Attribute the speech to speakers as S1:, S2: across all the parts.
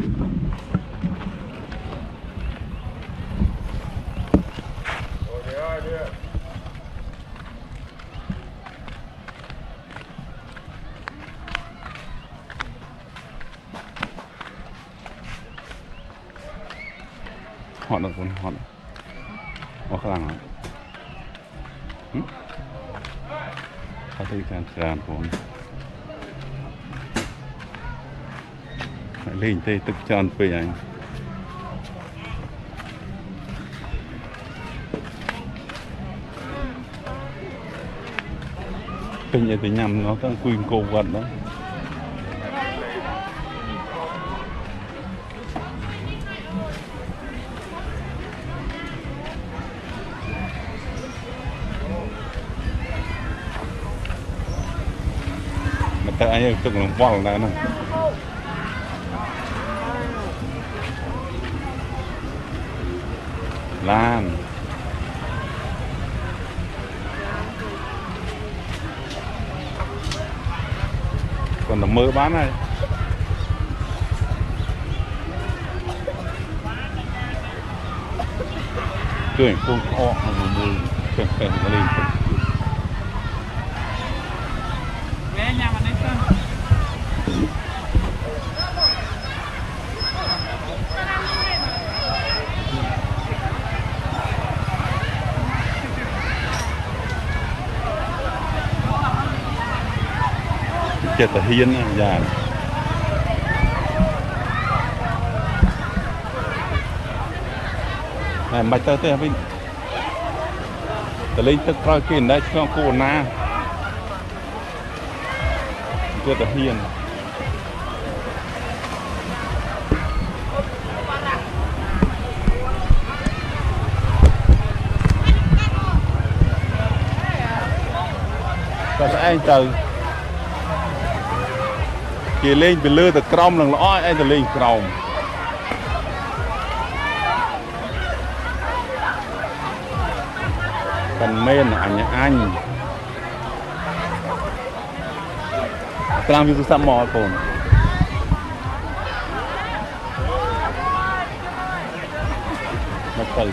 S1: họ được con họ họ khá làเขาตีการผมเล่นเตะตึกจานไปยังเป็นอย่างที่ยำnóต้องคุยโกวัดđóแต่อันนี้ตึกหลวงพ่อแล้วนะล้านcòn tầm mơ bán này cười không kho mà mùi phèn phèn nó lên chết là hiên già này mày tao tao bên tao lên tức coi kia đấy cho cô na chết là hiên tao sẽ anh từ kia lên bị lơ từ crom lần lõi anh từ lên crom phần men anh làm như sao mò còn nó từ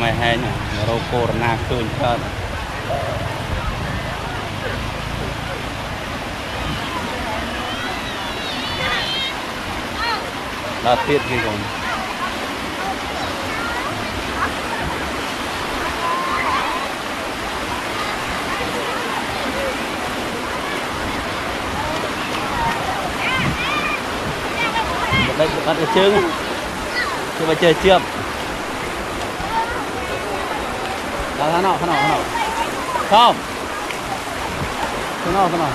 S1: mày hay nhỉ, rô corona khơi thật. Đã tiết gì rồi.
S2: đây bắt cái trứng chứ mà chơi chưa đó thế nào không thế nào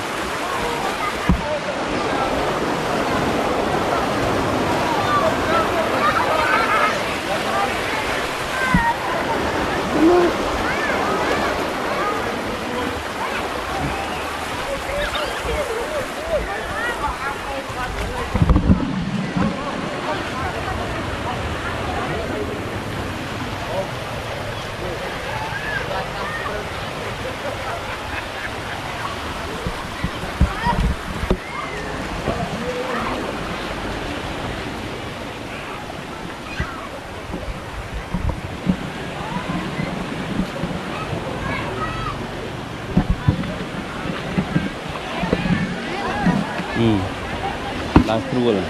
S2: đang cua rồi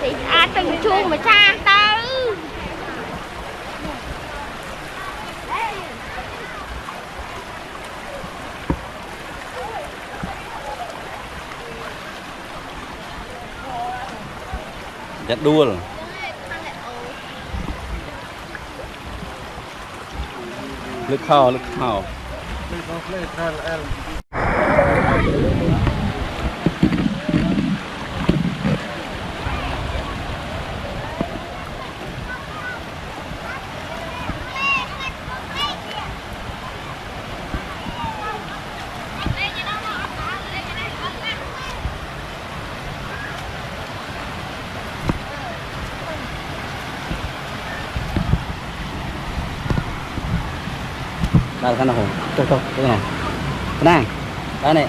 S3: thì từng chuông mà xa tới
S2: dắt đua rồi lực khao đây là cái nào không cái này cái này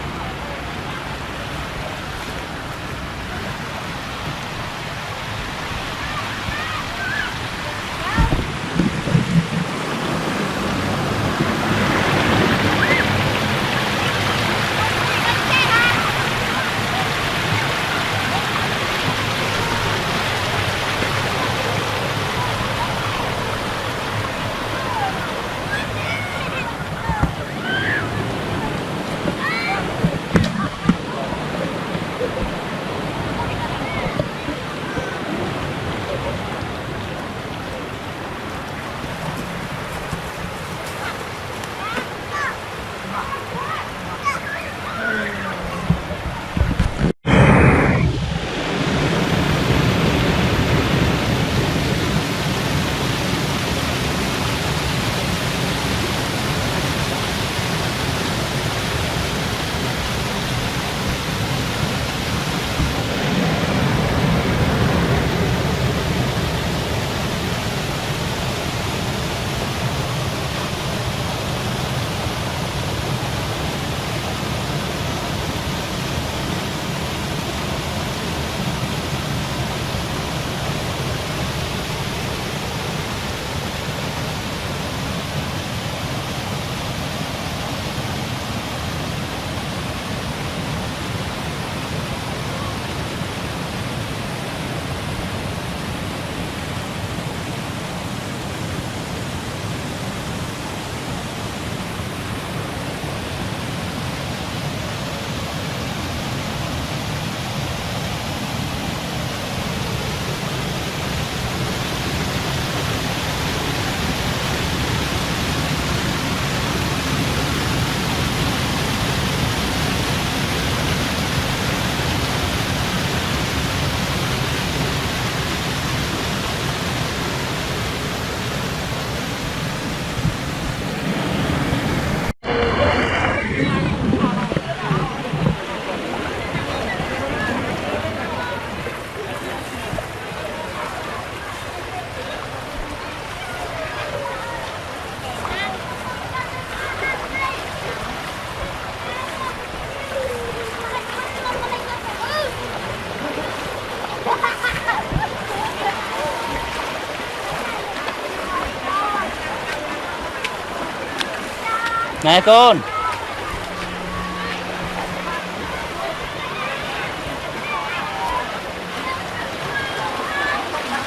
S2: Nè con.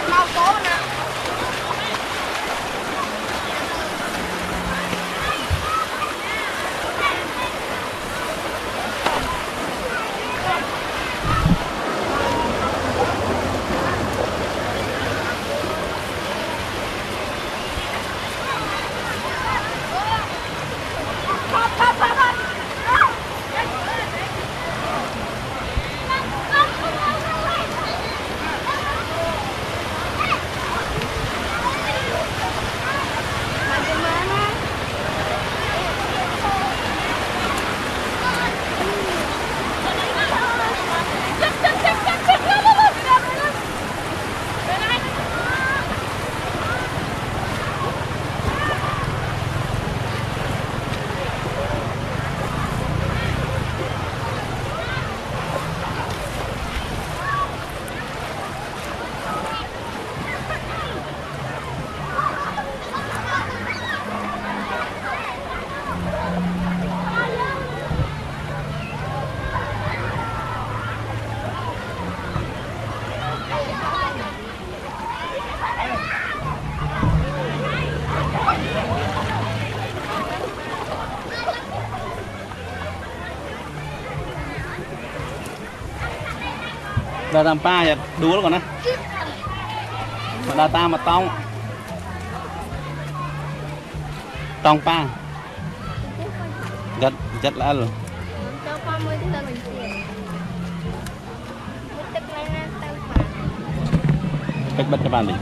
S3: Mau cố nè.
S2: Đào tam pa vậy đuối còn á. Mà đào tam mà tông. Tông pa. Rất là luôn.
S3: Cho con mới tới mình tiền. Tức lên tao mà.
S2: Cách bắt cho bạn đi.